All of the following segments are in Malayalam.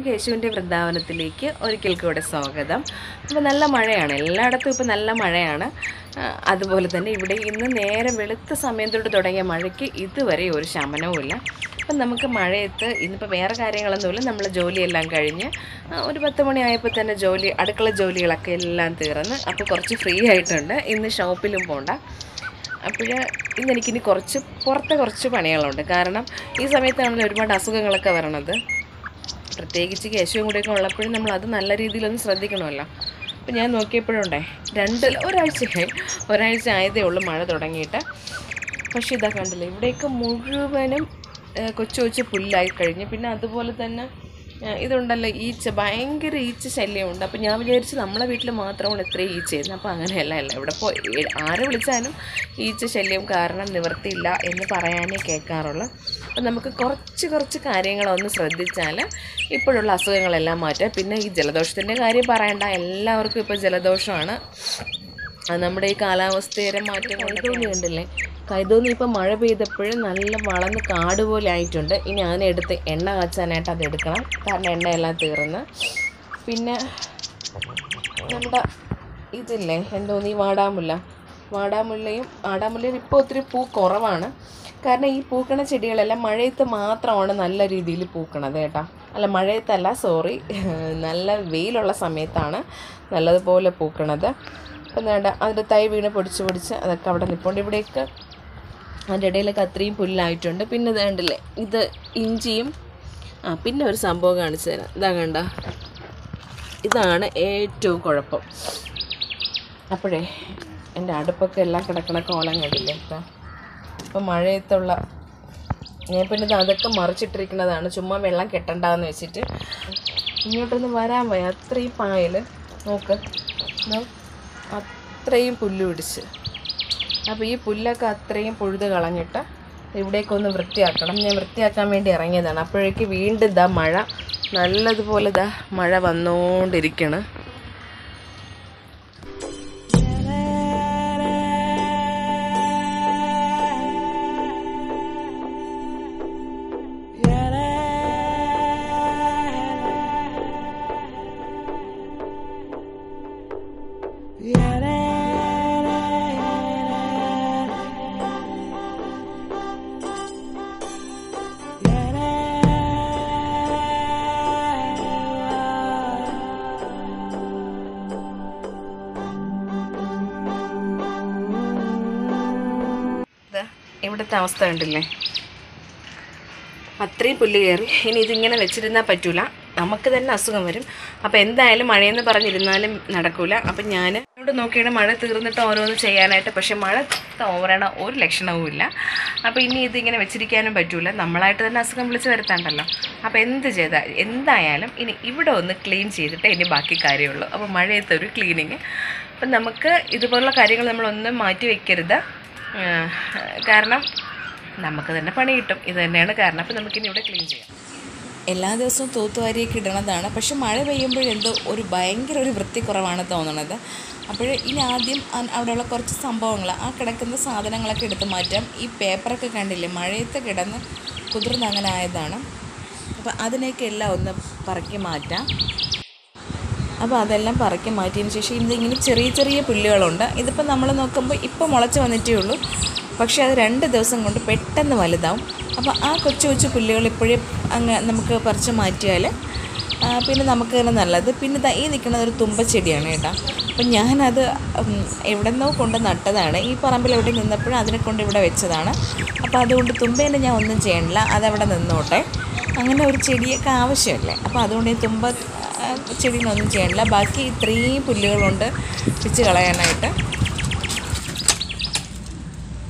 കേശുവിൻ്റെ വൃന്ദാവനത്തിലേക്ക് ഒരിക്കൽ കൂടെ സ്വാഗതം. അപ്പോൾ നല്ല മഴയാണ്, എല്ലായിടത്തും ഇപ്പോൾ നല്ല മഴയാണ്. അതുപോലെ തന്നെ ഇവിടെ ഇന്ന് നേരെ വെളുത്ത സമയം തൊട്ട് തുടങ്ങിയ മഴയ്ക്ക് ഇതുവരെ ഒരു ശമനവുമില്ല. അപ്പം നമുക്ക് മഴയത്ത് ഇന്നിപ്പോൾ വേറെ കാര്യങ്ങളൊന്നുമില്ല, നമ്മൾ ജോലിയെല്ലാം കഴിഞ്ഞ് ഒരു 10 മണിയായപ്പോൾ തന്നെ അടുക്കള ജോലികളൊക്കെ എല്ലാം തീർന്ന് അപ്പോൾ കുറച്ച് ഫ്രീ ആയിട്ടുണ്ട്. ഇന്ന് ഷോപ്പിലും പോകണ്ട. അപ്പോൾ ഇന്നെനിക്കിനി പുറത്തെ കുറച്ച് പണികളുണ്ട്. കാരണം ഈ സമയത്താണല്ലോ ഒരുപാട് അസുഖങ്ങളൊക്കെ വരണത്. പ്രത്യേകിച്ച് കേശവും കൂടെയൊക്കെ ഉള്ളപ്പോഴും നമ്മൾ അത് നല്ല രീതിയിലൊന്ന് ശ്രദ്ധിക്കണമല്ലോ. അപ്പോൾ ഞാൻ നോക്കിയപ്പോഴുണ്ടേ ഒരാഴ്ച ആയതേ ഉള്ളൂ മഴ തുടങ്ങിയിട്ട്. പക്ഷേ ഇതാ കണ്ടില്ലേ, ഇവിടെയൊക്കെ മുഴുവനും കൊച്ചു പുല്ലായി കഴിഞ്ഞു. പിന്നെ അതുപോലെ തന്നെ ഇതുണ്ടല്ലോ, ഭയങ്കര ഈച്ച ശല്യമുണ്ട്. അപ്പോൾ ഞാൻ വിചാരിച്ച് നമ്മളെ വീട്ടിൽ മാത്രമാണ് ഇത്രയും ഈച്ചയായിരുന്നു. അപ്പോൾ അങ്ങനെയല്ല, ഇവിടെ ആരെ വിളിച്ചാലും ഈച്ച ശല്യം കാരണം നിവൃത്തിയില്ല എന്ന് പറയാനേ കേൾക്കാറുള്ളൂ. അപ്പോൾ നമുക്ക് കുറച്ച് കാര്യങ്ങളൊന്ന് ശ്രദ്ധിച്ചാൽ ഇപ്പോഴുള്ള അസുഖങ്ങളെല്ലാം മാറ്റാം. പിന്നെ ഈ ജലദോഷത്തിൻ്റെ കാര്യം പറയണ്ട, എല്ലാവർക്കും ഇപ്പോൾ ജലദോഷമാണ്. നമ്മുടെ ഈ കാലാവസ്ഥയുടെ മാറ്റം കൈതോന്നിയുണ്ടല്ലേ, കൈതോന്നി ഇപ്പോൾ മഴ പെയ്തപ്പോഴും നല്ല വളർന്ന് കാട് പോലെ ആയിട്ടുണ്ട്. ഇനി അതിനെടുത്ത് എണ്ണ കാച്ചാനായിട്ട് അതെടുക്കണം, കാരണം എണ്ണയെല്ലാം തീർന്ന്. പിന്നെ നമ്മുടെ ഇതില്ലേ എന്തോന്നി വാടാമുല്ലയും ഇപ്പോൾ ഒത്തിരി പൂ കുറവാണ്. കാരണം ഈ പൂക്കണ ചെടികളെല്ലാം മഴയത്ത് മാത്രമാണ് നല്ല രീതിയിൽ പൂക്കണത് കേട്ടോ. അല്ല, മഴയത്തല്ല, സോറി, നല്ല വെയിലുള്ള സമയത്താണ് നല്ലതുപോലെ പൂക്കണത്. അപ്പം വേണ്ട, അതിൻ്റെ തൈ വീണ് പൊടിച്ച് അതൊക്കെ അവിടെ നിൽപ്പുണ്ട്. ഇവിടെയൊക്കെ അതിൻ്റെ ഇടയിലൊക്കെ അത്രയും പുല്ലായിട്ടുണ്ട്. പിന്നെ ഇത് കണ്ടില്ലേ, ഇത് ഇഞ്ചിയും. പിന്നെ ഒരു സംഭവം കാണിച്ചു തരാം. ഇതാ കണ്ട, ഇതാണ് ഏറ്റവും കുഴപ്പം. അപ്പോഴേ എൻ്റെ അടുപ്പൊക്കെ എല്ലാം കിടക്കണ കോലം കണ്ടില്ലേ. അപ്പം മഴയത്തുള്ള ഞാൻ പിന്നെ അതൊക്കെ മറിച്ചിട്ടിരിക്കുന്നതാണ്, ചുമ്മാ വെള്ളം കെട്ടണ്ടെന്ന് വെച്ചിട്ട്. ഇങ്ങോട്ടൊന്ന് വരാൻ പോയി, അത്രയും പായൽ നോക്ക്, അത്രയും പുല്ല് പിടിച്ച്. അപ്പോൾ ഈ പുല്ലൊക്കെ അത്രയും പൊഴുത് കളഞ്ഞിട്ട് ഇവിടേക്കൊന്ന് വൃത്തിയാക്കണം. ഞാൻ വൃത്തിയാക്കാൻ വേണ്ടി ഇറങ്ങിയതാണ്. അപ്പോഴേക്ക് വീണ്ടും മഴ നല്ലതുപോലെ മഴ വന്നുകൊണ്ടിരിക്കണം. ഇവിടുത്തെ അവസ്ഥ കണ്ടില്ലേ, അത്രയും പുല്ല് കയറി. ഇനി ഇതിങ്ങനെ വെച്ചിരുന്നാൽ പറ്റൂല, നമുക്ക് തന്നെ അസുഖം വരും. അപ്പോൾ എന്തായാലും മഴയെന്ന് പറഞ്ഞിരുന്നാലും നടക്കൂല. അപ്പം ഞാൻ ഇവിടെ നോക്കിയിട്ട് മഴ തീർന്നിട്ട് ഓരോന്ന് ചെയ്യാനായിട്ട്, പക്ഷേ മഴ തോരണ ഒരു ലക്ഷണവും ഇല്ല. അപ്പോൾ ഇനി ഇതിങ്ങനെ വെച്ചിരിക്കാനും പറ്റൂല, നമ്മളായിട്ട് തന്നെ അസുഖം വിളിച്ച് വരുത്താണ്ടല്ലോ. അപ്പോൾ എന്തായാലും ഇനി ഇവിടെ ഒന്ന് ക്ലീൻ ചെയ്തിട്ട് ഇനി ബാക്കി കാര്യമുള്ളൂ. അപ്പോൾ മഴയത്തൊരു ക്ലീനിങ്. അപ്പം നമുക്ക് ഇതുപോലുള്ള കാര്യങ്ങൾ നമ്മളൊന്നും മാറ്റി വയ്ക്കരുത്, കാരണം നമുക്ക് തന്നെ പണി കിട്ടും. ഇത് തന്നെയാണ് കാരണം. അപ്പോൾ നമുക്കിനി ഇവിടെ ക്ലീൻ ചെയ്യാം. എല്ലാ ദിവസവും തൂത്തുവാരിയൊക്കെ ഇടണതാണ്, പക്ഷെ മഴ പെയ്യുമ്പോഴെന്തോ ഭയങ്കര ഒരു വൃത്തിക്കുറവാണ് തോന്നണത്. അപ്പോൾ ഇനി ആദ്യം അവിടെയുള്ള കുറച്ച് സംഭവങ്ങൾ, ആ കിടക്കുന്ന സാധനങ്ങളൊക്കെ എടുത്ത് മാറ്റാം. ഈ പേപ്പറൊക്കെ കണ്ടില്ലേ, മഴയത്ത് കിടന്ന് കുതിർന്ന് അങ്ങനെ ആയതാണ്. അപ്പോൾ അതിനെയൊക്കെ എല്ലാം ഒന്ന് പറക്കി മാറ്റാം. അപ്പോൾ അതെല്ലാം പറക്കി മാറ്റിയതിന് ശേഷം ഇതിങ്ങനെ ചെറിയ പുല്ലുകളുണ്ട്. ഇതിപ്പോൾ നമ്മൾ നോക്കുമ്പോൾ ഇപ്പോൾ മുളച്ച് വന്നിട്ടേ ഉള്ളൂ, പക്ഷേ അത് 2 ദിവസം കൊണ്ട് പെട്ടെന്ന് വലുതാവും. അപ്പോൾ ആ കൊച്ചു പുല്ലുകൾ ഇപ്പോഴേ നമുക്ക് പറിച്ച് മാറ്റിയാൽ പിന്നെ നമുക്ക് തന്നെ നല്ലത്. പിന്നെ ഈ നിൽക്കുന്നത് ഒരു തുമ്പച്ചെടിയാണ് കേട്ടോ. അപ്പം ഞാനത് എവിടെ നിന്നോ കൊണ്ട് നട്ടതാണ്. ഈ പറമ്പിൽ എവിടെ നിന്നപ്പോഴും അതിനെ കൊണ്ട് ഇവിടെ വെച്ചതാണ്. അപ്പോൾ അതുകൊണ്ട് തുമ്പേനെ ഞാൻ ഒന്നും ചെയ്യണില്ല, അതവിടെ നിന്നോട്ടെ. അങ്ങനെ ഒരു ചെടിയൊക്കെ ആവശ്യമല്ലേ, അപ്പോൾ അതുകൊണ്ട് ഈ തുമ്പ ചെടിയൊന്നും ചെയ്യണില്ല. ബാക്കി ഇത്രയും പുല്ലുകളുണ്ട് പിച്ച് കളയാനായിട്ട്.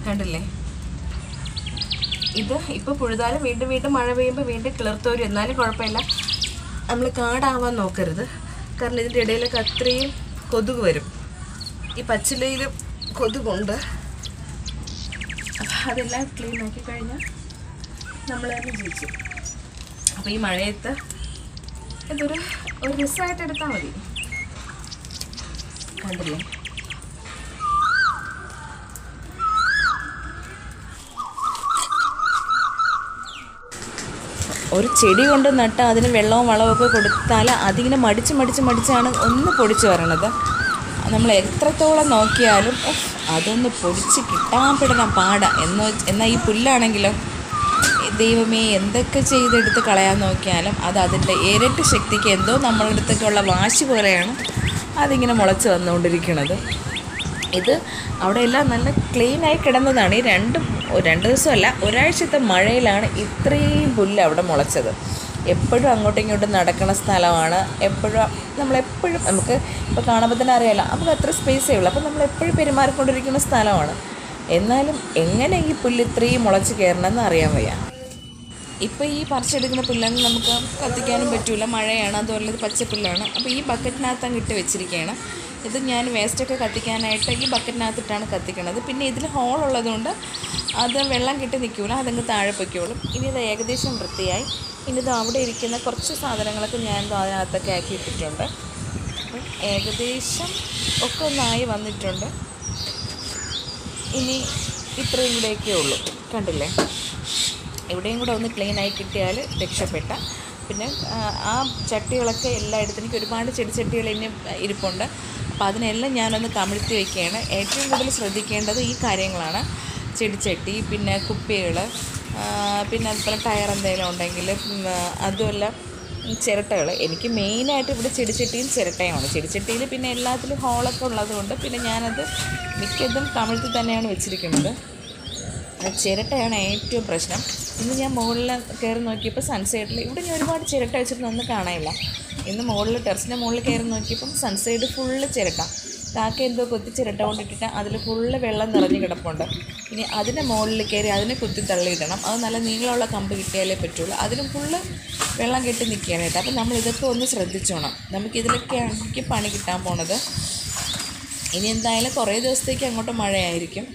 കണ്ടില്ലേ, ഇത് ഇപ്പോൾ പുഴുതാലും വീണ്ടും മഴ പെയ്യുമ്പോൾ വീണ്ടും കിളിർത്ത് വരും. എന്നാലും കുഴപ്പമില്ല, നമ്മൾ കാടാവാൻ നോക്കരുത്. കാരണം ഇതിൻ്റെ ഇടയിലൊക്കെ അത്രയും കൊതുക് വരും. ഈ പച്ചിലയിലും കൊതുകുണ്ട്. അപ്പം അതെല്ലാം ക്ലീൻ ആക്കി കഴിഞ്ഞാൽ നമ്മൾ തന്നെ ജീവിച്ചു. അപ്പോൾ ഈ മഴയത്ത് ഇതൊരു രസമായിട്ട് എടുത്താൽ മതി. കണ്ടില്ലേ, ഒരു ചെടി കൊണ്ട് നട്ട് അതിന് വെള്ളവും വളമൊക്കെ കൊടുത്താൽ അതിങ്ങനെ മടിച്ചാണ് ഒന്ന് പൊടിച്ച് വരണത്. നമ്മൾ എത്രത്തോളം നോക്കിയാലും അതൊന്ന് പൊടിച്ച് കിട്ടാൻ പെടുന്ന എന്നാൽ ഈ പുല്ലാണെങ്കിലോ ദൈവമേ എന്തൊക്കെ ചെയ്തെടുത്ത് കളയാൻ നോക്കിയാലും അത് അതിൻ്റെ ഇരട്ടി ശക്തിക്ക് എന്തോ നമ്മളുടെ അടുത്തൊക്കെയുള്ള വാശി പോലെയാണ് അതിങ്ങനെ മുളച്ച് വന്നുകൊണ്ടിരിക്കുന്നത്. ഇത് അവിടെയെല്ലാം നല്ല ക്ലീനായി കിടന്നതാണ്. ഈ രണ്ട് ദിവസമല്ല, ഒരാഴ്ചത്തെ മഴയിലാണ് ഇത്രയും പുല്ല് അവിടെ മുളച്ചത്. എപ്പോഴും അങ്ങോട്ടും ഇങ്ങോട്ടും നടക്കുന്ന സ്ഥലമാണ്. നമ്മളെപ്പോഴും നമുക്ക് ഇപ്പോൾ കാണുമ്പോൾ തന്നെ അറിയാമല്ലോ, നമുക്ക് അത്ര സ്പേസേ ഉള്ളൂ. അപ്പോൾ നമ്മളെപ്പോഴും പെരുമാറിക്കൊണ്ടിരിക്കുന്ന സ്ഥലമാണ്. എന്നാലും എങ്ങനെ ഈ പുല്ല് ഇത്രയും മുളച്ച് കയറണമെന്ന് അറിയാൻ വയ്യ. ഇപ്പോൾ ഈ പറിച്ചെടുക്കുന്ന പുല്ലൊന്നും നമുക്ക് കത്തിക്കാനും പറ്റില്ല, മഴയാണ്, അതുപോലെ ഇത് പച്ചപ്പുല്ലാണ്. അപ്പോൾ ഈ ബക്കറ്റിനകത്ത് അങ്ങ് ഇട്ട് വെച്ചിരിക്കുകയാണ്. ഇത് ഞാൻ വേസ്റ്റൊക്കെ കത്തിക്കാനായിട്ട് ഈ ബക്കറ്റിനകത്തിട്ടാണ് കത്തിക്കണത്. പിന്നെ ഇതിൽ ഹോളുള്ളതുകൊണ്ട് അത് വെള്ളം കിട്ടി നിൽക്കില്ല, അതങ്ങ് താഴെ പൊയ്ക്കോളും. ഇനി ഇത് ഏകദേശം വൃത്തിയായി. ഇനി ഇത് അവിടെ ഇരിക്കുന്ന കുറച്ച് സാധനങ്ങളൊക്കെ ഞാൻ അതിനകത്തൊക്കെ ആക്കി ഇട്ടിട്ടുണ്ട്. ഏകദേശം ഒക്കെ ഒന്നായി വന്നിട്ടുണ്ട്. ഇനി ഇത്രയും കൂടെയൊക്കെ ഉള്ളൂ. കണ്ടില്ലേ, ഇവിടെയും കൂടെ ഒന്ന് ക്ലീനായി കിട്ടിയാൽ രക്ഷപ്പെട്ട. പിന്നെ ആ ചട്ടികളൊക്കെ എല്ലായിടത്തും എനിക്ക് ഒരുപാട് ചെടിച്ചട്ടികൾ ഇനി ഇരിപ്പുണ്ട്. അപ്പോൾ അതിനെല്ലാം ഞാനൊന്ന് കമിഴ്ത്തി വയ്ക്കുകയാണ്. ഏറ്റവും കൂടുതൽ ശ്രദ്ധിക്കേണ്ടത് ഈ കാര്യങ്ങളാണ്. ചെടിച്ചട്ടി, പിന്നെ കുപ്പികൾ, പിന്നെ അതുപോലെ ടയർ എന്തെങ്കിലും ഉണ്ടെങ്കിൽ അതുമല്ല ചിരട്ടകൾ. എനിക്ക് മെയിനായിട്ട് ഇവിടെ ചെടിച്ചട്ടിയും ചിരട്ടയുമാണ്. ചെടിച്ചട്ടിയിൽ പിന്നെ എല്ലാത്തിലും ഹോളൊക്കെ ഉള്ളതുകൊണ്ട് പിന്നെ ഞാനത് മിക്കതും കമിഴ്ത്തി തന്നെയാണ് വെച്ചിരിക്കുന്നത്. ചിരട്ടയാണ് ഏറ്റവും പ്രശ്നം. ഇന്ന് ഞാൻ മുകളിൽ കയറി നോക്കിയപ്പോൾ സൺസൈഡിൽ ഇവിടെ ഞാൻ ഒരുപാട് ചിരട്ട വെച്ചിട്ട് ഒന്നും കാണാനില്ല. ഇന്ന് മുകളിൽ ടെറസിൻ്റെ മുകളിൽ കയറി നോക്കിയപ്പം സൺസൈഡ് ഫുള്ള് ചിരട്ട. കാക്ക എന്തോ കൊത്തി ചിരട്ട കൊണ്ടിട്ടിട്ട് അതിൽ ഫുള്ള് വെള്ളം നിറഞ്ഞ് കിടപ്പുണ്ട്. ഇനി അതിൻ്റെ മുകളിൽ കയറി അതിനെ കുത്തി തള്ളിയിടണം. അത് നല്ല നീളമുള്ള കമ്പ് കിട്ടിയാലേ പറ്റുള്ളൂ. അതിനും ഫുള്ള് വെള്ളം കെട്ടി നിൽക്കുകയാണ് കേട്ടോ. അപ്പം നമ്മൾ ഇതൊക്കെ ഒന്ന് ശ്രദ്ധിച്ചോണം. നമുക്കിതിലൊക്കെയാണ് എനിക്ക് പണി കിട്ടാൻ പോണത്. ഇനി എന്തായാലും കുറേ ദിവസത്തേക്ക് അങ്ങോട്ട് മഴയായിരിക്കും.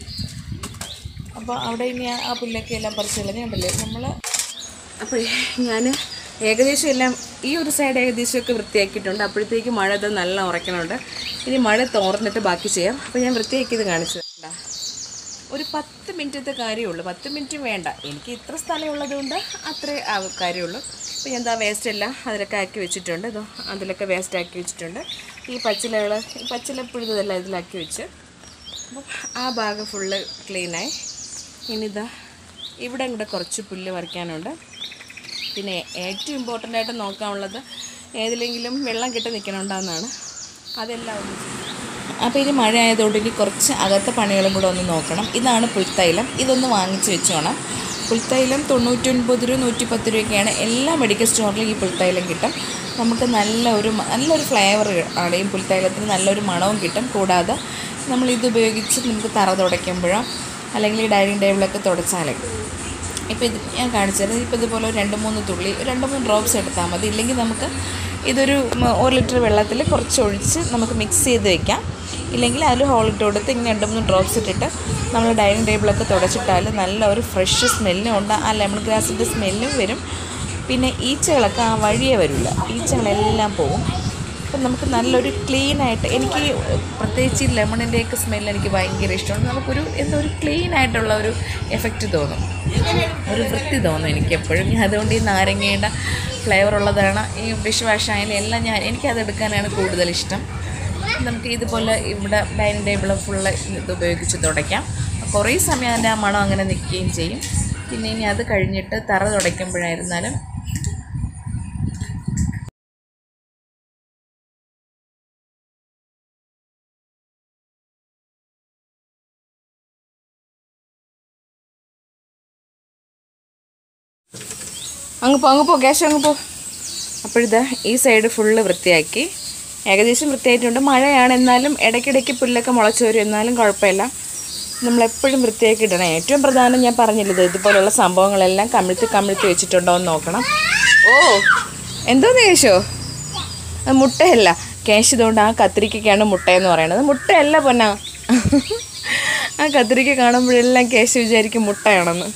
അപ്പോൾ അവിടെ ഇനി ആ പുല്ലൊക്കെ എല്ലാം പറിച്ച് കളഞ്ഞുണ്ടല്ലേ നമ്മൾ. അപ്പോൾ ഞാൻ ഏകദേശം എല്ലാം ഈ ഒരു സൈഡ് ഏകദേശമൊക്കെ വൃത്തിയാക്കിയിട്ടുണ്ട്. അപ്പോഴത്തേക്ക് മഴ ഇത് നല്ല ഉറക്കണുണ്ട്. ഇനി മഴ തോർന്നിട്ട് ബാക്കി ചെയ്യാം. അപ്പോൾ ഞാൻ വൃത്തിയാക്കിയത് കാണിച്ചു തരാം. ഒരു 10 മിനിറ്റത്തെ കാര്യമുള്ളൂ. 10 മിനിറ്റും വേണ്ട, എനിക്ക് ഇത്ര സ്ഥലമുള്ളത് കൊണ്ട് അത്രേ കാര്യമുള്ളൂ. അപ്പോൾ ഞാൻ എന്താ വേസ്റ്റ് എല്ലാം അതിലൊക്കെ ആക്കി വെച്ചിട്ടുണ്ട്. ഇതോ അതിലൊക്കെ വേസ്റ്റ് ആക്കി വെച്ചിട്ടുണ്ട്. ഈ പച്ചിലപ്പുഴുതെല്ലാം ഇതിലാക്കി വെച്ച്. അപ്പം ആ ഭാഗം ഫുള്ള് ക്ലീനായി. ഇനിതാ ഇവിടെ കൂടെ കുറച്ച് പുല്ല് പറിക്കാനുണ്ട്. പിന്നെ ഏറ്റവും ഇമ്പോർട്ടൻ്റ് ആയിട്ട് നോക്കാനുള്ളത് ഏതിലെങ്കിലും വെള്ളം കെട്ടി നിൽക്കണുണ്ടെന്നാണ്. അതെല്ലാം ഒന്ന്. അപ്പോൾ ഇനി മഴ ആയതുകൊണ്ട് ഇനി കുറച്ച് അകത്തെ പണികളും കൂടെ ഒന്ന് നോക്കണം. ഇതാണ് പുൽത്തൈലം. ഇതൊന്ന് വാങ്ങിച്ച് വെച്ചോണം. പുൽത്തൈലം 99 രൂപ 110 രൂപയൊക്കെയാണ്. എല്ലാ മെഡിക്കൽ സ്റ്റോറിലും ഈ പുൽത്തൈലം കിട്ടും. നമുക്ക് നല്ലൊരു ഫ്ലേവർ ആണ് ഈ പുൽത്തൈലത്തിന്, നല്ലൊരു മണവും കിട്ടും. കൂടാതെ നമ്മളിത് ഉപയോഗിച്ച് നമുക്ക് തറ തുടയ്ക്കുമ്പോഴോ അല്ലെങ്കിൽ ഈ ഡൈനിങ് ടേബിളൊക്കെ തുടച്ചാലേ. ഇപ്പോൾ ഇത് ഞാൻ കാണിച്ചത്. ഇപ്പോൾ ഇതുപോലെ 2-3 തുള്ളി 2-3 ഡ്രോപ്സ് എടുത്താൽ മതി. ഇല്ലെങ്കിൽ നമുക്ക് ഇതൊരു 1 ലിറ്റർ വെള്ളത്തിൽ കുറച്ചൊഴിച്ച് നമുക്ക് മിക്സ് ചെയ്ത് വയ്ക്കാം. ഇല്ലെങ്കിൽ അതിൽ ഹോളിട്ട് കൊടുത്ത് ഇങ്ങനെ 2-3 ഡ്രോപ്സ് ഇട്ടിട്ട് നമ്മൾ ഡൈനിങ് ടേബിളൊക്കെ തുടച്ചിട്ടാൽ നല്ല ഒരു ഫ്രഷ് സ്മെല്ലും ഉണ്ട്. ആ ലെമൺ ഗ്രാസിൻ്റെ സ്മെല്ലും വരും. പിന്നെ ഈച്ചകളൊക്കെ ആ വഴിയേ വരില്ല, ഈച്ചകളെല്ലാം പോകും. അപ്പം നമുക്ക് നല്ലൊരു ക്ലീനായിട്ട്, എനിക്ക് പ്രത്യേകിച്ച് ഈ ലെമണിൻ്റെയൊക്കെ സ്മെല്ല് എനിക്ക് ഭയങ്കര ഇഷ്ടമാണ്. നമുക്കൊരു എന്തൊരു ക്ലീനായിട്ടുള്ള ഒരു എഫക്റ്റ് തോന്നും, ഒരു വൃത്തി തോന്നും എനിക്കെപ്പോഴും. അതുകൊണ്ട് ഈ നാരങ്ങയുടെ ഫ്ലേവർ ഉള്ളതാണ് ഈ ഡിഷ് വാഷ് ആയാലും എല്ലാം എനിക്കതെടുക്കാനാണ് കൂടുതലിഷ്ടം. നമുക്ക് ഇതുപോലെ ഇവിടെ ഡൈനിങ് ടേബിൾ ഫുള്ള് ഇത് ഉപയോഗിച്ച് തുടയ്ക്കാം. കുറേ സമയം അതിൻ്റെ ആ മണം അങ്ങനെ നിൽക്കുകയും ചെയ്യും. പിന്നെ ഇനി അത് കഴിഞ്ഞിട്ട് തറ തുടയ്ക്കുമ്പോഴായിരുന്നാലും അങ്ങ് പോ ക്യാഷ് അങ്ങ് പോ. അപ്പോഴിതാ ഈ സൈഡ് ഫുള്ള് വൃത്തിയാക്കി, ഏകദേശം വൃത്തിയായിട്ടുണ്ട്. മഴയാണ്, എന്നാലും ഇടയ്ക്കിടയ്ക്ക് പുല്ലൊക്കെ മുളച്ച് വരും. എന്നാലും കുഴപ്പമില്ല, നമ്മളെപ്പോഴും വൃത്തിയാക്കി ഇടണം. ഏറ്റവും പ്രധാനം ഞാൻ പറഞ്ഞില്ലത്, ഇതുപോലുള്ള സംഭവങ്ങളെല്ലാം കമിഴ്ത്തി വെച്ചിട്ടുണ്ടോ എന്ന് നോക്കണം. ഓ എന്തോന്ന് കേശോ, അത് മുട്ടയല്ല കേശ്. ഇതുകൊണ്ട് ആ കത്തിരിക്കയ്ക്കാണ് മുട്ടയെന്ന് പറയണത്. മുട്ടയല്ല പൊന്നാ, ആ കത്തിരിക്ക കാണുമ്പോഴെല്ലാം കേശ് വിചാരിക്കും മുട്ടയാണെന്ന്.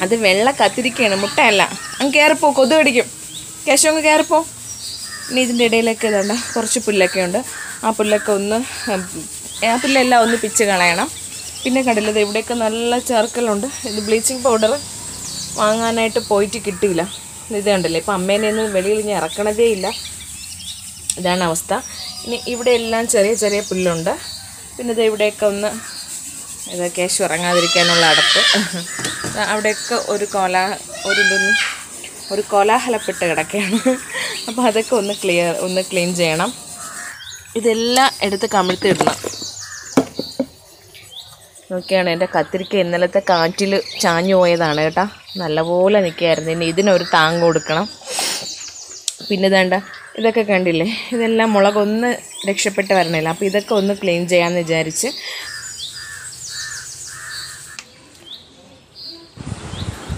അത് വെള്ള കത്തിരിക്കയാണ്, മുട്ടയല്ല. അങ്ങ് കയറിപ്പോ, കൊതു കടിക്കും. കേശു അങ്ങ് കയറിപ്പോ. ഇനി ഇതിൻ്റെ ഇടയിലൊക്കെ ഇതുണ്ട് കുറച്ച് പുല്ലൊക്കെ ഉണ്ട്. ആ പുല്ലെല്ലാം ഒന്ന് പിച്ച് കളയണം. പിന്നെ കണ്ടില്ലത് ഇവിടെയൊക്കെ നല്ല ചേർക്കലുണ്ട്. ഇത് ബ്ലീച്ചിങ് പൗഡർ വാങ്ങാനായിട്ട് പോയിട്ട് കിട്ടിയില്ല. ഇത് കണ്ടല്ലേ, ഇപ്പം അമ്മേനെ ഒന്നും വെളിയിൽ ഞാൻ ഇറക്കണതേ ഇല്ല. ഇതാണ് അവസ്ഥ. ഇനി ഇവിടെ എല്ലാം ചെറിയ ചെറിയ പുല്ലുണ്ട്. പിന്നെ ഇത് ഇവിടെയൊക്കെ ഒന്ന് ഇത് കേശു ഇറങ്ങാതിരിക്കാനുള്ള അടപ്പ്. അവിടെയൊക്കെ ഒരു കോലാഹലപ്പെട്ട് കിടക്കുകയാണ്. അപ്പോൾ അതൊക്കെ ഒന്ന് ക്ലീൻ ചെയ്യണം. ഇതെല്ലാം എടുത്ത് കമിഴ്ത്തി ഇടണം. നോക്കിയാണ് എൻ്റെ കത്തിരിക്ക ഇന്നലത്തെ കാറ്റിൽ ചാഞ്ഞു പോയതാണ് കേട്ടോ. നല്ലപോലെ നിൽക്കുകയായിരുന്നു. ഇനി ഇതിനൊരു താങ്ങ് കൊടുക്കണം. പിന്നെ ഇതാണ്ട ഇതൊക്കെ കണ്ടില്ലേ, ഇതെല്ലാം മുളകൊന്ന് രക്ഷപ്പെട്ട് വരണില്ല. അപ്പോൾ ഇതൊക്കെ ഒന്ന് ക്ലീൻ ചെയ്യാമെന്ന് വിചാരിച്ച്.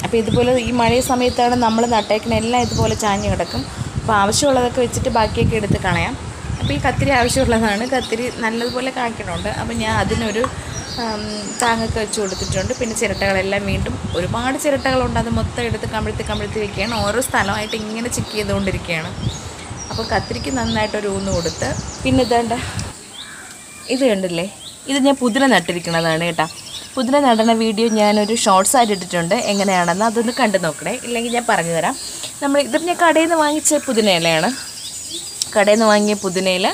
അപ്പോൾ ഇതുപോലെ ഈ മഴ സമയത്താണ് നമ്മൾ നട്ടേക്കണ എല്ലാം ഇതുപോലെ ചാഞ്ഞ് കിടക്കും. അപ്പോൾ ആവശ്യമുള്ളതൊക്കെ വെച്ചിട്ട് ബാക്കിയൊക്കെ എടുത്ത് കളയാം. അപ്പോൾ ഈ കത്തിരി ആവശ്യമുള്ളതാണ്. കത്തിരി നല്ലതുപോലെ കായ്ക്കണമുണ്ട്. അപ്പോൾ ഞാൻ അതിനൊരു താങ്ങൊക്കെ വെച്ച് കൊടുത്തിട്ടുണ്ട്. പിന്നെ ചിരട്ടകളെല്ലാം വീണ്ടും ഒരുപാട് ചിരട്ടകളുണ്ട്. അത് മൊത്തം എടുത്ത് കമിഴ്ത്തി വയ്ക്കുകയാണ്. ഓരോ സ്ഥലമായിട്ട് ഇങ്ങനെ ചെക്ക് ചെയ്തുകൊണ്ടിരിക്കുകയാണ്. അപ്പോൾ കത്തിരിക്ക് നന്നായിട്ടൊരു ഊന്ന് കൊടുത്ത്. പിന്നെ ഇതാണ്ട ഇത് കണ്ടില്ലേ, ഇത് ഞാൻ പുതിന നട്ടിരിക്കുന്നതാണ് കേട്ടോ. പുതിന നടണ വീഡിയോ ഞാനൊരു ഷോർട്സ് ആയിട്ട് ഇട്ടിട്ടുണ്ട്. എങ്ങനെയാണെന്ന് അതൊന്ന് കണ്ടു നോക്കണേ. ഇല്ലെങ്കിൽ ഞാൻ പറഞ്ഞു തരാം. ഇത് ഞാൻ കടയിൽ നിന്ന് വാങ്ങിച്ച പുതിനയിലയാണ്. കടയിൽ നിന്ന് വാങ്ങിയ പുതിനയില.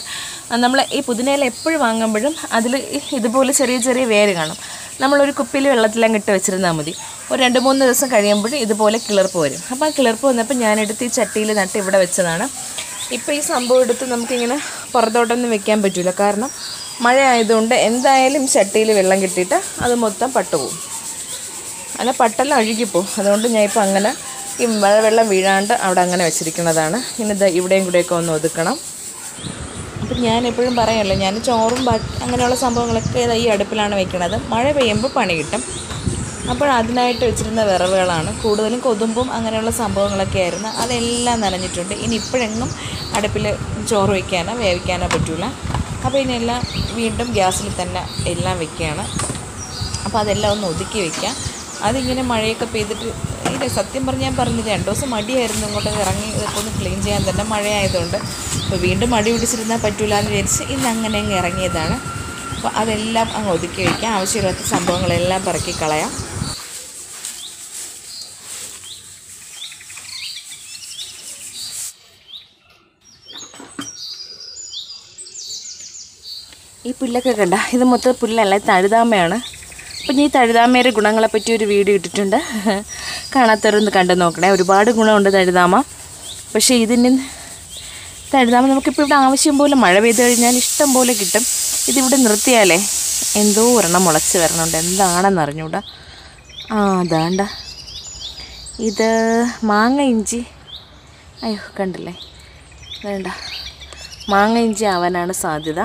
നമ്മൾ ഈ പുതിനയില എപ്പോഴും വാങ്ങുമ്പോഴും അതിൽ ഇതുപോലെ ചെറിയ ചെറിയ വേര് കാണും. നമ്മളൊരു കുപ്പിയിൽ വെള്ളത്തിലങ്ങ് ഇട്ട് വെച്ചിരുന്നാൽ മതി. ഒരു 2-3 ദിവസം കഴിയുമ്പോഴും ഇതുപോലെ കിളിർപ്പ് വരും. അപ്പോൾ ആ കിളിർപ്പ് വന്നപ്പോൾ ഞാനെടുത്ത് ഈ ചട്ടിയിൽ നട്ട് ഇവിടെ വെച്ചതാണ്. ഇപ്പോൾ ഈ സംഭവം എടുത്ത് നമുക്കിങ്ങനെ പുറത്തോട്ടൊന്നും വെക്കാൻ പറ്റില്ല. കാരണം മഴ ആയതുകൊണ്ട് എന്തായാലും ചട്ടിയിൽ വെള്ളം കിട്ടിയിട്ട് അത് മൊത്തം പട്ടുപോകും. അല്ല, പട്ടെല്ലാം അഴുകിപ്പോവും. അതുകൊണ്ട് ഞാൻ ഇപ്പോൾ അങ്ങനെ ഈ മഴവെള്ളം വീഴാണ്ട് അവിടെ അങ്ങനെ വെച്ചിരിക്കുന്നതാണ്. ഇനി ഇവിടെയും കൂടെയൊക്കെ ഒന്ന് ഒതുക്കണം. അപ്പം ഞാൻ എപ്പോഴും പറയാമല്ലോ, ഞാൻ ചോറും അങ്ങനെയുള്ള സംഭവങ്ങളൊക്കെ ഈ അടുപ്പിലാണ് വെക്കുന്നത്. മഴ പെയ്യുമ്പോൾ പണി കിട്ടും. അപ്പോൾ അതിനായിട്ട് വെച്ചിരുന്ന വിറവുകളാണ് കൂടുതലും. കൊതുമ്പും അങ്ങനെയുള്ള സംഭവങ്ങളൊക്കെ ആയിരുന്നു. അതെല്ലാം നനഞ്ഞിട്ടുണ്ട്. ഇനി ഇപ്പോഴെങ്ങും അടുപ്പിൽ ചോറ് വയ്ക്കാനോ വേവിക്കാനോ പറ്റില്ല. അപ്പോൾ ഇതിനെല്ലാം വീണ്ടും ഗ്യാസിൽ തന്നെ എല്ലാം വെക്കുകയാണ്. അപ്പോൾ അതെല്ലാം ഒന്ന് ഒതുക്കി വയ്ക്കാം. അതിങ്ങനെ മഴയൊക്കെ പെയ്തിട്ട് ഇല്ല, സത്യം പറഞ്ഞ് ഞാൻ പറഞ്ഞത് 2 ദിവസം മടിയായിരുന്നു ഇങ്ങോട്ട് ഇറങ്ങി ഇതൊക്കെ ഒന്ന് ക്ലീൻ ചെയ്യാൻ തന്നെ, മഴയായതുകൊണ്ട്. അപ്പോൾ വീണ്ടും മടി പിടിച്ചിരുന്നാൽ പറ്റില്ല എന്ന് വിചാരിച്ച് ഇന്ന് അങ്ങനെ അങ്ങ് ഇറങ്ങിയതാണ്. അപ്പോൾ അതെല്ലാം അങ്ങ് ഒതുക്കി വയ്ക്കാം. ആവശ്യമില്ലാത്ത സംഭവങ്ങളെല്ലാം പറക്കി കളയാം. ഈ പുല്ലൊക്കെ കണ്ട, ഇത് മൊത്തം പുല്ലല്ല, തഴുതാമയാണ്. അപ്പം ഈ തഴുതാമയുടെ ഗുണങ്ങളെപ്പറ്റി ഒരു വീഡിയോ ഇട്ടിട്ടുണ്ട്. കാണാത്തവരൊന്ന് കണ്ടു നോക്കണേ. ഒരുപാട് ഗുണമുണ്ട് തഴുതാമ. പക്ഷേ തഴുതാമ നമുക്കിപ്പോൾ ഇവിടെ ആവശ്യം പോലെ മഴ പെയ്ത് കഴിഞ്ഞാൽ ഇഷ്ടം പോലെ കിട്ടും. ഇതിവിടെ നിർത്തിയാലേ എന്തോ ഒരെണ്ണം മുളച്ച് വരണുണ്ട്. എന്താണെന്ന് അറിഞ്ഞൂടാ. അതാണ്ട ഇത് മാങ്ങ ഇഞ്ചി. അയ്യോ കണ്ടില്ലേ, വേണ്ട, മാങ്ങ ഇഞ്ചി ആവാനാണ് സാധ്യത.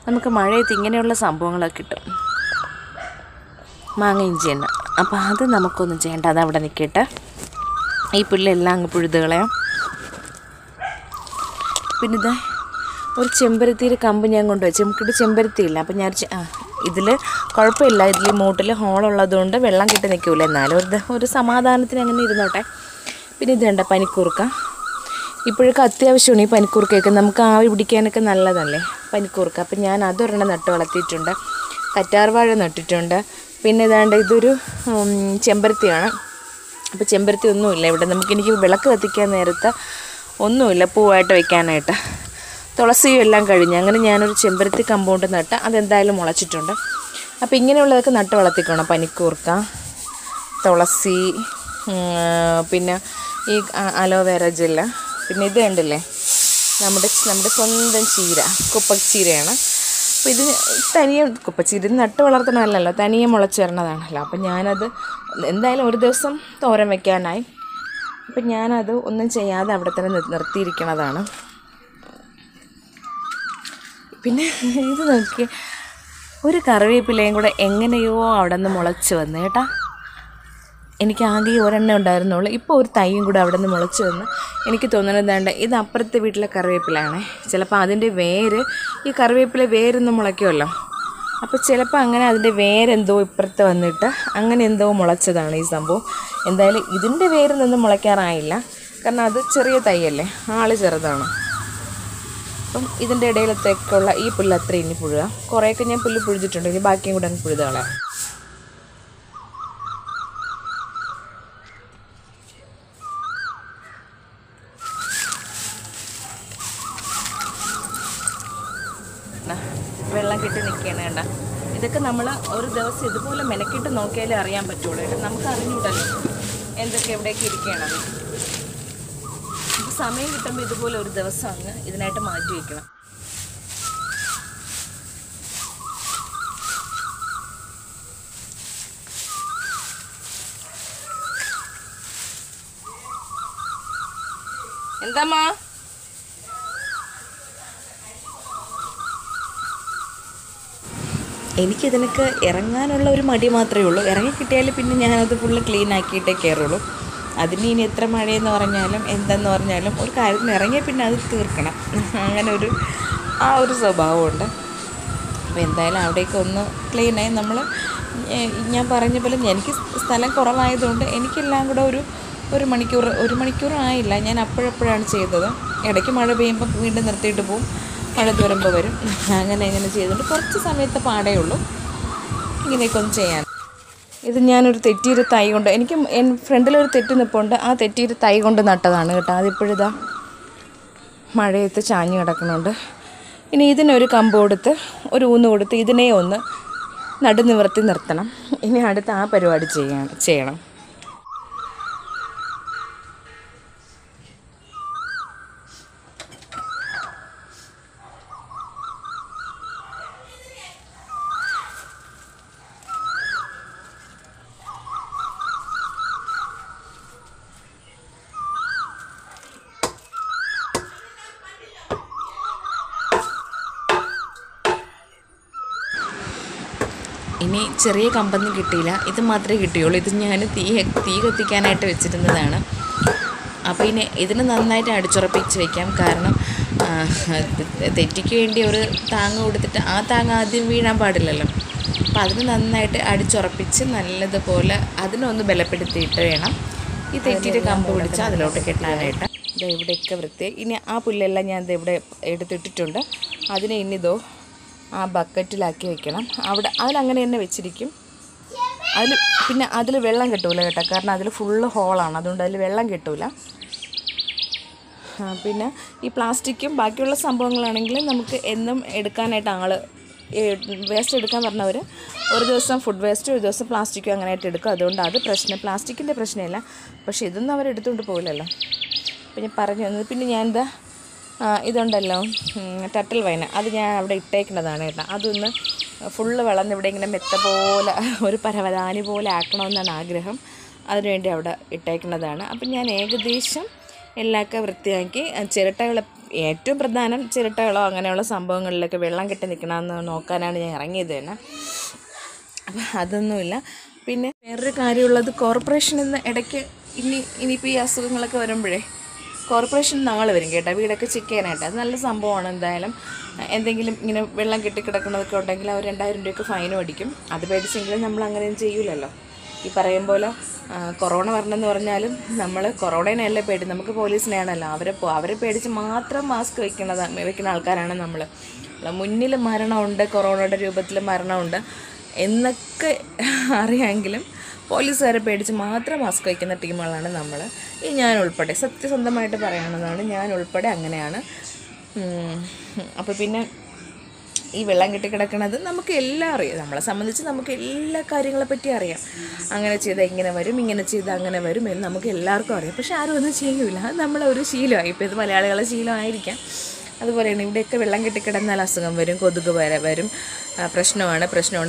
നമുക്ക് മഴയത്ത് ഇങ്ങനെയുള്ള സംഭവങ്ങളൊക്കെ കിട്ടും, മാങ്ങ ഇഞ്ചി തന്നെ. അപ്പോൾ അത് നമുക്കൊന്നും ചെയ്യേണ്ട, അതവിടെ നിൽക്കട്ടെ. ഈ പുല്ലെല്ലാം അങ്ങ് പുഴുത് കളയാം. പിന്നെ ഇതാ ഒരു ചെമ്പരത്തിയുടെ കമ്പ് ഞാൻ കൊണ്ടുവച്ചു. നമുക്കിവിടെ ചെമ്പരത്തി ഇല്ല. അപ്പം ഞാൻ ഇതിൽ കുഴപ്പമില്ല, ഇതിൽ മൂട്ടിൽ ഹോളുള്ളതുകൊണ്ട് വെള്ളം കിട്ടി നിൽക്കില്ല. എന്നാലും ഒരു സമാധാനത്തിന് അങ്ങനെ ഇരുന്നോട്ടെ. പിന്നെ ഇത് കണ്ട പനിക്കൂർക്ക. ഇപ്പോഴൊക്കെ അത്യാവശ്യമാണ് ഈ പനിക്കൂർക്കയൊക്കെ. നമുക്ക് ആവി പിടിക്കാനൊക്കെ നല്ലതല്ലേ പനിക്കൂർക്ക. അപ്പം ഞാൻ അതൊരെണ്ണം നട്ട് വളർത്തിയിട്ടുണ്ട്. കറ്റാർവാഴ നട്ടിട്ടുണ്ട്. പിന്നെ ഇതാണ്ട് ഇതൊരു ചെമ്പരത്തിയാണ്. അപ്പോൾ ചെമ്പരത്തി ഒന്നുമില്ല ഇവിടെ. എനിക്ക് വിളക്ക് കത്തിക്കാൻ നേരത്തെ ഒന്നുമില്ല പൂവായിട്ട് വയ്ക്കാനായിട്ട്. തുളസിയും എല്ലാം കഴിഞ്ഞ്. അങ്ങനെ ഞാനൊരു ചെമ്പരത്തി കമ്പൗണ്ട് നട്ട് അതെന്തായാലും മുളച്ചിട്ടുണ്ട്. അപ്പോൾ ഇങ്ങനെയുള്ളതൊക്കെ നട്ട് വളർത്തിക്കണം. പനിക്കൂർക്ക, തുളസി, പിന്നെ ഈ അലോവേര ജെല്ല്. പിന്നെ ഇത് കണ്ടില്ലേ, നമ്മുടെ സ്വന്തം ചീര, കുപ്പച്ചീരയാണ്. അപ്പോൾ ഇത് തനിയെ കുപ്പച്ചീര നട്ട് വളർത്തണമല്ലോ, തനിയെ മുളച്ച് വരണതാണല്ലോ. അപ്പം ഞാനത് എന്തായാലും ഒരു ദിവസം തോരൻ വയ്ക്കാനായി. അപ്പം ഞാനത് ഒന്നും ചെയ്യാതെ അവിടെ തന്നെ നിർത്തിയിരിക്കണതാണ്. പിന്നെ ഇത് നോക്കി, ഒരു കറിവേപ്പിലയും കൂടെ എങ്ങനെയോ അവിടെ നിന്ന് മുളച്ച് വന്നു കേട്ടാ. എനിക്ക് ആകെ ഒരെണ്ണം ഉണ്ടായിരുന്നുള്ളൂ. ഇപ്പോൾ ഒരു തൈയും കൂടെ അവിടെ നിന്ന് മുളച്ച് വന്ന്. എനിക്ക് തോന്നുന്നത് ഇത് അപ്പുറത്തെ വീട്ടിലെ കറിവേപ്പിലാണേ. ചിലപ്പോൾ അതിൻ്റെ വേര്, ഈ കറിവേപ്പില വേരൊന്നും മുളയ്ക്കുമല്ലോ. അപ്പോൾ ചിലപ്പോൾ അങ്ങനെ അതിൻ്റെ വേരെന്തോ ഇപ്പുറത്ത് വന്നിട്ട് അങ്ങനെ എന്തോ മുളച്ചതാണ് ഈ സംഭവം. എന്തായാലും ഇതിൻ്റെ വേരിൽ നിന്നും മുളയ്ക്കാറായില്ല. കാരണം അത് ചെറിയ തൈയല്ലേ, ആൾ ചെറുതാണ്. അപ്പം ഇതിൻ്റെ ഇടയിലത്തേക്കുള്ള ഈ പുല്ല് അത്ര ഇനി പുഴുക. കുറേയൊക്കെ ഞാൻ പുല്ല് പുഴിച്ചിട്ടുണ്ട്. ഇനി ബാക്കിയും കൂടെ അങ്ങ് പുഴുത് കളയാം. ഇതൊക്കെ നമ്മൾ ഒരു ദിവസം ഇതുപോലെ മെനക്കിട്ട് നോക്കിയാലേ അറിയാൻ പറ്റുള്ളൂ. നമുക്ക് അറിഞ്ഞൂടല്ലോ എന്തൊക്കെ എവിടെയൊക്കെ ഇരിക്കണം. സമയം കിട്ടുമ്പോൾ ഇതുപോലെ ഒരു ദിവസം അങ്ങ് ഇതിനായിട്ട് മാറ്റി വയ്ക്കണം. എന്താമ്മാ? എനിക്കിതിനൊക്കെ ഇറങ്ങാനുള്ള ഒരു മടി മാത്രമേ ഉള്ളൂ. ഇറങ്ങിക്കിട്ടിയാൽ പിന്നെ ഞാനത് ഫുള്ള് ക്ലീൻ ആക്കിയിട്ടേ കയറുള്ളൂ. അതിന് ഇനി എത്ര മഴയെന്ന് പറഞ്ഞാലും എന്തെന്ന് പറഞ്ഞാലും ഒരു കാര്യത്തിന് ഇറങ്ങിയാൽ പിന്നെ അത് തീർക്കണം. അങ്ങനെ ഒരു സ്വഭാവമുണ്ട്. അപ്പോൾ എന്തായാലും അവിടേക്ക് ഒന്ന് ക്ലീനായി നമ്മൾ ഞാൻ പറഞ്ഞ പോലെ എനിക്ക് സ്ഥലം കുറവായതുകൊണ്ട് എനിക്കെല്ലാം കൂടെ ഒരു മണിക്കൂർ ആയില്ല. ഞാൻ അപ്പോഴപ്പോഴാണ് ചെയ്തത്. ഇടയ്ക്ക് മഴ പെയ്യുമ്പോൾ വീണ്ടും നിർത്തിയിട്ട് പോവും, മഴ തുറമ്പോൾ വരും. അങ്ങനെ ചെയ്തുകൊണ്ട് കുറച്ച് സമയത്തെ പാടേ ഉള്ളൂ ഇങ്ങനെയൊക്കെ ഒന്ന് ചെയ്യാൻ. ഇത് ഞാനൊരു തെറ്റിയൊരു തൈ കൊണ്ട് എനിക്ക് ഫ്രണ്ടിലൊരു തെറ്റി നിൽപ്പുണ്ട്. ആ തെറ്റിയൊരു തൈ കൊണ്ട് നട്ടതാണ് കേട്ടോ. അതിപ്പോഴിതാ മഴയത്ത് ചാഞ്ഞ് കിടക്കുന്നുണ്ട്. ഇനി ഇതിനൊരു കമ്പ് കൊടുത്ത് ഒരു ഊന്ന് കൊടുത്ത് ഇതിനെ ഒന്ന് നടുനിവർത്തി നിർത്തണം. ഇനി അടുത്ത ആ പരിപാടി ചെയ്യണം. ഇനി ചെറിയ കമ്പൊന്നും കിട്ടിയില്ല, ഇത് മാത്രമേ കിട്ടിയുള്ളൂ. ഇത് ഞാൻ തീ കത്തിക്കാനായിട്ട് വെച്ചിരുന്നതാണ്. അപ്പോൾ ഇനി ഇതിന് നന്നായിട്ട് അടിച്ചുറപ്പിച്ച് വയ്ക്കാം. കാരണം തെറ്റിക്ക് വേണ്ടി ഒരു താങ്ങ് കൊടുത്തിട്ട് ആ താങ്ങ് ആദ്യം വീഴാൻ പാടില്ലല്ലോ. അപ്പോൾ അതിന് നന്നായിട്ട് അടിച്ചുറപ്പിച്ച് നല്ലതുപോലെ അതിനൊന്ന് ബലപ്പെടുത്തിയിട്ട് വേണം ഈ തെറ്റിയുടെ കമ്പ് പിടിച്ച് അതിലോട്ട് കെട്ടാനായിട്ട്. ഇത് ഇവിടെയൊക്കെ വൃത്തിയായി. ഇനി ആ പുല്ലെല്ലാം ഞാൻ ഇവിടെ എടുത്തിട്ടിട്ടുണ്ട്. അതിനെ ഇനിതോ ആ ബക്കറ്റിലാക്കി വെക്കണം. അതിലങ്ങനെ തന്നെ വെച്ചിരിക്കും. അതിൽ വെള്ളം കിട്ടൂല കേട്ടോ. കാരണം അതിൽ ഫുള്ള് ഹോളാണ്, അതുകൊണ്ട് അതിൽ വെള്ളം കിട്ടൂല. പിന്നെ ഈ പ്ലാസ്റ്റിക്കും ബാക്കിയുള്ള സംഭവങ്ങളാണെങ്കിൽ നമുക്ക് എന്നും എടുക്കാനായിട്ട് വേസ്റ്റ് എടുക്കാൻ പറഞ്ഞവർ ഒരു ദിവസം ഫുഡ് വേസ്റ്റ്, ഒരു ദിവസം പ്ലാസ്റ്റിക്കും അങ്ങനെയായിട്ട് എടുക്കും. അതുകൊണ്ട് അത് പ്ലാസ്റ്റിക്കിൻ്റെ പ്രശ്നമില്ല. പക്ഷേ ഇതൊന്നും അവർ എടുത്തുകൊണ്ട് പോകില്ലല്ലോ. പിന്നെ പറഞ്ഞു തന്നത്. പിന്നെ ഞാനെന്താ ഇതുണ്ടല്ലോ ടർട്ടിൽ വൈൻ, അത് ഞാൻ അവിടെ ഇട്ടേക്കുന്നതാണ് കേട്ടോ. അതൊന്ന് ഫുള്ള് വളർന്ന് ഇവിടെ ഇങ്ങനെ മെത്ത പോലെ ഒരു പരവതാനി പോലെ ആക്കണമെന്നാണ് ആഗ്രഹം. അതിനുവേണ്ടി അവിടെ ഇട്ടേക്കുന്നതാണ്. അപ്പം ഞാൻ ഏകദേശം എല്ലാമൊക്കെ വൃത്തിയാക്കി ചിരട്ടകൾ, ഏറ്റവും പ്രധാനം ചിരട്ടകളോ അങ്ങനെയുള്ള സംഭവങ്ങളിലൊക്കെ വെള്ളം കെട്ടി നിൽക്കണമെന്ന് നോക്കാനാണ് ഞാൻ ഇറങ്ങിയത് തന്നെ. അപ്പം അതൊന്നുമില്ല. പിന്നെ വേറൊരു കാര്യമുള്ളത്, കോർപ്പറേഷനിൽ നിന്ന് ഇടയ്ക്ക് ഇനിയിപ്പോൾ ഈ അസുഖങ്ങളൊക്കെ വരുമ്പോഴേ കോർപ്പറേഷൻ നാൾ വരും കേട്ടോ, വീടൊക്കെ ചെക്ക് ചെയ്യാനായിട്ട്. അത് നല്ല സംഭവമാണ്. എന്തായാലും എന്തെങ്കിലും ഇങ്ങനെ വെള്ളം കെട്ടിക്കിടക്കുന്നതൊക്കെ ഉണ്ടെങ്കിൽ അവർ 2000 രൂപയ്ക്ക് ഫൈനും അടിക്കും. അത് പേടിച്ചെങ്കിലും നമ്മൾ അങ്ങനെയൊന്നും ചെയ്യൂലല്ലോ. ഈ പറയും പോലെ കൊറോണ വരണമെന്ന് പറഞ്ഞാലും നമ്മൾ കൊറോണേനല്ലേ പേടി, നമുക്ക് പോലീസിനെയാണല്ലോ. അവരെ പേടിച്ച് മാത്രം മാസ്ക് വെക്കുന്ന ആൾക്കാരാണ് നമ്മൾ. മുന്നിൽ മരണമുണ്ട്, കൊറോണയുടെ രൂപത്തിൽ മരണമുണ്ട് എന്നൊക്കെ അറിയാമെങ്കിലും പോലീസുകാരെ പേടിച്ച് മാത്രം മാസ്ക് വയ്ക്കുന്ന ടീമുകളാണ് നമ്മൾ. ഞാൻ ഉൾപ്പെടെ സത്യസന്ധമായിട്ട് പറയുന്നതാണ്, ഞാൻ ഉൾപ്പെടെ അങ്ങനെയാണ്. അപ്പോൾ പിന്നെ ഈ വെള്ളം കെട്ടിക്കിടക്കുന്നത് നമുക്ക് എല്ലാം അറിയാം. നമ്മളെ സംബന്ധിച്ച് നമുക്ക് എല്ലാ കാര്യങ്ങളെപ്പറ്റി അറിയാം. അങ്ങനെ ചെയ്താൽ ഇങ്ങനെ വരും, ഇങ്ങനെ ചെയ്താൽ അങ്ങനെ വരും എന്ന് നമുക്ക് എല്ലാവർക്കും അറിയാം. പക്ഷെ ആരും ഒന്നും ചെയ്യൂല. അത് നമ്മളൊരു ശീലമായി. ഇപ്പോൾ ഇത് മലയാളികളുടെ ശീലമായിരിക്കാം. അതുപോലെയാണ് ഇവിടെയൊക്കെ വെള്ളം കെട്ടിക്കിടന്നാൽ അസുഖം വരും, കൊതുക് വരും, പ്രശ്നമാണ്.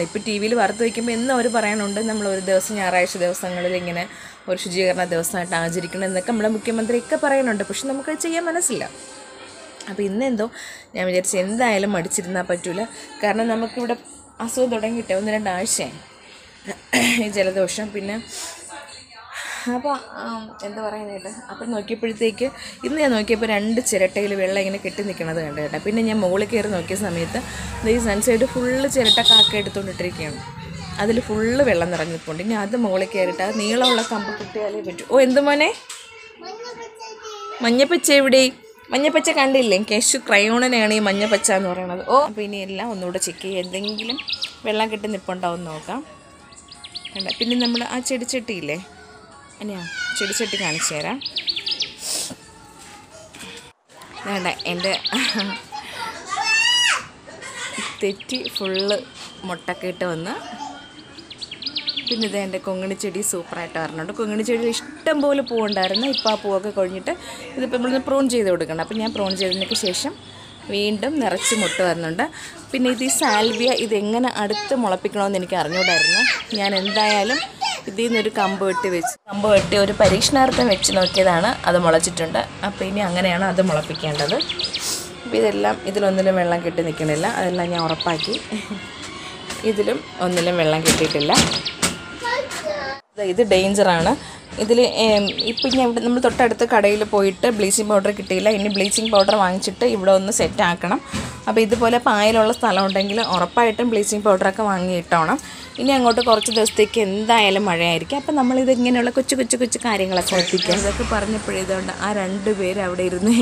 ഇപ്പോൾ ടി വിയിൽ വാർത്ത വയ്ക്കുമ്പോൾ എന്നും അവർ പറയാനുണ്ട് നമ്മളൊരു ദിവസം ഞായറാഴ്ച ദിവസങ്ങളിൽ ഇങ്ങനെ ഒരു ശുചീകരണ ദിവസമായിട്ട് ആചരിക്കണം എന്നൊക്കെ നമ്മുടെ മുഖ്യമന്ത്രിയൊക്കെ പറയുന്നുണ്ട്. പക്ഷെ നമുക്കത് ചെയ്യാൻ മനസ്സില്ല. അപ്പോൾ ഇന്നെന്തോ ഞാൻ വിചാരിച്ചു എന്തായാലും മടിച്ചിരുന്നാൽ പറ്റില്ല. കാരണം നമുക്കിവിടെ അസുഖം തുടങ്ങിയിട്ടേ 1-2 ആഴ്ചയായി ഈ ജലദോഷം. പിന്നെ അപ്പോൾ എന്താ പറയാനായിട്ട്, അപ്പം നോക്കിയപ്പോഴത്തേക്ക് ഞാൻ നോക്കിയപ്പോൾ 2 ചിരട്ടയിൽ വെള്ളം ഇങ്ങനെ കെട്ടി നിൽക്കണത് കണ്ടു കേട്ടോ. പിന്നെ ഞാൻ മുകളിൽ കയറി നോക്കിയ സമയത്ത് ഈ സൺസൈഡ് ഫുള്ള് ചിരട്ട കാക്ക എടുത്തുകൊണ്ടിട്ടിരിക്കുകയാണ്. അതിൽ ഫുള്ള് വെള്ളം നിറഞ്ഞിട്ടുണ്ട്. ഇനി അത് മുകളിൽ കയറിയിട്ട് അത് നീളമുള്ള കമ്പ് കിട്ടിയാലേ പറ്റൂ. ഓ എന്ത് മോനെ, മഞ്ഞപ്പച്ച എവിടെ? മഞ്ഞപ്പച്ച കണ്ടില്ലേ? കേശു ക്രയോണിനെയാണ് ഈ മഞ്ഞപ്പച്ച എന്ന് പറയുന്നത്. അപ്പോൾ ഇനി എല്ലാം ഒന്നുകൂടെ ചെക്ക് ചെയ്യുക, എന്തെങ്കിലും വെള്ളം കെട്ടി നിൽപ്പുണ്ടാവും നോക്കാം. കണ്ട. പിന്നെ നമ്മൾ ആ ചെടിച്ചട്ടിയില്ലേ, അനിയാ ചെടിച്ചട്ടി കാണിച്ചു തരാം. വേണ്ട, എൻ്റെ തെറ്റി ഫുള്ള് മുട്ടൊക്കെ ഇട്ട് വന്ന്. പിന്നെ ഇത് എൻ്റെ കൊങ്ങിണി ചെടി സൂപ്പറായിട്ട് വരണുണ്ട്. കൊങ്ങിണി ചെടിയിൽ ഇഷ്ടം പോലെ പൂവുണ്ടായിരുന്നു. ഇപ്പോൾ ആ പൂവൊക്കെ കൊഴിഞ്ഞിട്ട് ഇതിപ്പോൾ നമ്മളിന്ന് പ്രൂൺ ചെയ്ത് കൊടുക്കണം. അപ്പോൾ ഞാൻ പ്രൂൺ ചെയ്തതിന് ശേഷം വീണ്ടും നിറച്ച് മുട്ട വരുന്നുണ്ട്. പിന്നെ ഇത് ഈ സാൽവിയ ഇതെങ്ങനെ അടുത്ത് മുളപ്പിക്കണമെന്ന് എനിക്ക് അറിഞ്ഞുകൂടായിരുന്നു. ഞാൻ എന്തായാലും ഇതിൽ നിന്നൊരു കമ്പ് വെട്ടി ഒരു പരീക്ഷണാർത്ഥം വെച്ച് നോക്കിയതാണ്. അത് മുളച്ചിട്ടുണ്ട്. അപ്പോൾ ഇനി അങ്ങനെയാണ് അത് മുളപ്പിക്കേണ്ടത്. അപ്പോൾ ഇതെല്ലാം ഇതിലൊന്നിലും വെള്ളം കെട്ടി നിൽക്കണില്ല. അതെല്ലാം ഞാൻ ഉറപ്പാക്കി. ഇതിലും ഒന്നിലും വെള്ളം കെട്ടിയിട്ടില്ല. ഇത് ഡേഞ്ചറാണ്. ഇതിൽ ഇപ്പം ഞാൻ ഇവിടെ നമ്മൾ തൊട്ടടുത്ത് കടയിൽ പോയിട്ട് ബ്ലീച്ചിങ് പൗഡർ കിട്ടിയില്ല. ഇനി ബ്ലീച്ചിങ് പൗഡർ വാങ്ങിച്ചിട്ട് ഇവിടെ ഒന്ന് സെറ്റ് ആക്കണം. അപ്പോൾ ഇതുപോലെ പായലുള്ള സ്ഥലം ഉണ്ടെങ്കിൽ ഉറപ്പായിട്ടും ബ്ലീച്ചിങ് പൗഡറൊക്കെ വാങ്ങിയിട്ടോണം. ഇനി അങ്ങോട്ട് കുറച്ച് ദിവസത്തേക്ക് എന്തായാലും മഴയായിരിക്കും. അപ്പം നമ്മളിത് ഇങ്ങനെയുള്ള കൊച്ചു കാര്യങ്ങളൊക്കെ ശ്രദ്ധിക്കുക. ഇതൊക്കെ പറഞ്ഞപ്പോഴേതുകൊണ്ട് ആ 2 പേര് അവിടെ ഇരുന്ന്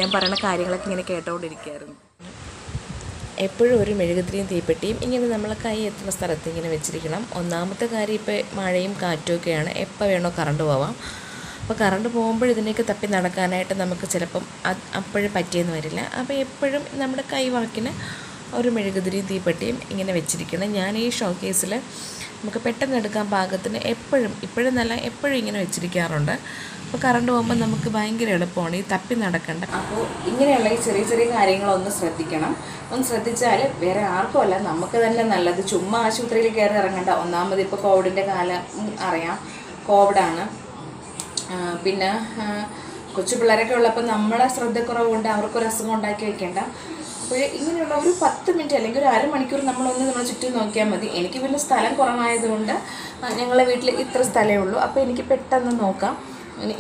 ഞാൻ പറയുന്ന കാര്യങ്ങളൊക്കെ ഇങ്ങനെ കേട്ടുകൊണ്ടിരിക്കുകയായിരുന്നു. എപ്പോഴും ഒരു മെഴുകുതിരിയും തീപ്പെട്ടിയും ഇങ്ങനെ നമ്മൾ കൈ എത്തുന്ന സ്ഥലത്ത് ഇങ്ങനെ വെച്ചിരിക്കണം. ഒന്നാമത്തെ കാര്യം, ഇപ്പോൾ മഴയും കാറ്റുമൊക്കെയാണ്, എപ്പോൾ വേണോ കറണ്ട് പോവാം. അപ്പോൾ കറണ്ട് പോകുമ്പോൾ ഇതിനൊക്കെ തപ്പി നടക്കാനായിട്ട് നമുക്ക് ചിലപ്പം അപ്പോഴും പറ്റിയെന്ന് വരില്ല. അപ്പോൾ എപ്പോഴും നമ്മുടെ കൈവാക്കിന് ഒരു മെഴുകുതിരിയും തീപ്പെട്ടിയും ഇങ്ങനെ വെച്ചിരിക്കണം. ഞാൻ ഈ ഷോക്കേസിൽ നമുക്ക് പെട്ടെന്ന് എടുക്കാൻ പാകത്തിന് ഇപ്പോഴും ഇങ്ങനെ വെച്ചിരിക്കാറുണ്ട്. അപ്പോൾ കറണ്ട് പോകുമ്പോൾ നമുക്ക് ഭയങ്കര എളുപ്പമാണ് ഈ തപ്പി നടക്കേണ്ട. അപ്പോൾ ഇങ്ങനെയുള്ള ഈ ചെറിയ കാര്യങ്ങളൊന്ന് ശ്രദ്ധിക്കണം. ഒന്ന് ശ്രദ്ധിച്ചാൽ വേറെ ആർക്കും അല്ല, നമുക്ക് തന്നെ നല്ലത്. ചുമ്മാ ആശുപത്രിയിൽ കയറി ഇറങ്ങണ്ട. ഒന്നാമത് ഇപ്പോൾ കോവിഡിൻ്റെ കാലം അറിയാം, കോവിഡാണ്. പിന്നെ കൊച്ചു പിള്ളേരൊക്കെ ഉള്ളപ്പോൾ നമ്മളെ ശ്രദ്ധക്കുറവ് കൊണ്ട് അവർക്കൊരു അസുഖം ഉണ്ടാക്കി വെക്കേണ്ട. അപ്പോൾ ഇങ്ങനെയുള്ള ഒരു 10 മിനിറ്റ് അല്ലെങ്കിൽ ഒരു അരമണിക്കൂർ നമ്മളെ ചുറ്റും നോക്കിയാൽ മതി. എനിക്ക് പിന്നെ സ്ഥലം കുറവായതുകൊണ്ട് ഞങ്ങളെ വീട്ടിൽ ഇത്ര സ്ഥലമേ ഉള്ളൂ. അപ്പോൾ എനിക്ക് പെട്ടെന്ന് നോക്കാം.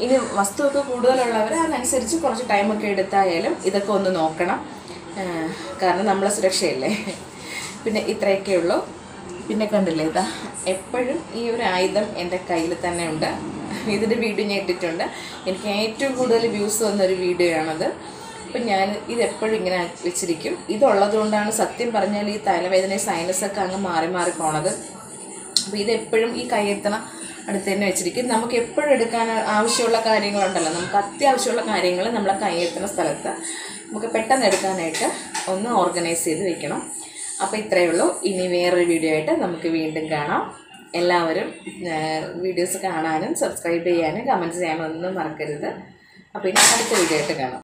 ഇനി വസ്തുവൊക്കെ കൂടുതലുള്ളവർ അതനുസരിച്ച് കുറച്ച് ടൈമൊക്കെ എടുത്തായാലും ഇതൊക്കെ ഒന്ന് നോക്കണം. കാരണം നമ്മളെ സുരക്ഷയല്ലേ. പിന്നെ ഇത്രയൊക്കെ ഉള്ളൂ. പിന്നെ കണ്ടില്ലേ, ഇതാ എപ്പോഴും ഈ ഒരു ആയുധം എൻ്റെ കയ്യിൽ തന്നെ ഉണ്ട്. ഇതിൻ്റെ വീഡിയോ ഞാൻ ഇട്ടിട്ടുണ്ട്. എനിക്ക് ഏറ്റവും കൂടുതൽ വ്യൂസ് വന്നൊരു വീഡിയോ ആണത്. അപ്പം ഞാൻ ഇതെപ്പോഴും ഇങ്ങനെ വെച്ചിരിക്കും. ഇതുള്ളത് കൊണ്ടാണ് സത്യം പറഞ്ഞാൽ ഈ തലവേദന സൈനസൊക്കെ അങ്ങ് മാറി പോണത്. അപ്പോൾ ഇതെപ്പോഴും ഈ കയ്യെത്തണ അടുത്ത് തന്നെ വെച്ചിരിക്കും. നമുക്ക് എപ്പോഴും എടുക്കാൻ ആവശ്യമുള്ള കാര്യങ്ങളുണ്ടല്ലോ, നമുക്ക് അത്യാവശ്യമുള്ള കാര്യങ്ങൾ നമ്മളെ കയ്യെത്തുന്ന സ്ഥലത്ത് നമുക്ക് പെട്ടെന്ന് എടുക്കാനായിട്ട് ഒന്ന് ഓർഗനൈസ് ചെയ്ത് വെക്കണം. അപ്പോൾ ഇത്രയേ ഉള്ളൂ. ഇനി വേറൊരു വീഡിയോ ആയിട്ട് നമുക്ക് വീണ്ടും കാണാം. എല്ലാവരും വീഡിയോസ് കാണാനും സബ്സ്ക്രൈബ് ചെയ്യാനും കമൻറ്റ് ചെയ്യാനും ഒന്നും മറക്കരുത്. അപ്പോൾ ഇനി അടുത്ത വീഡിയോ ആയിട്ട് കാണാം.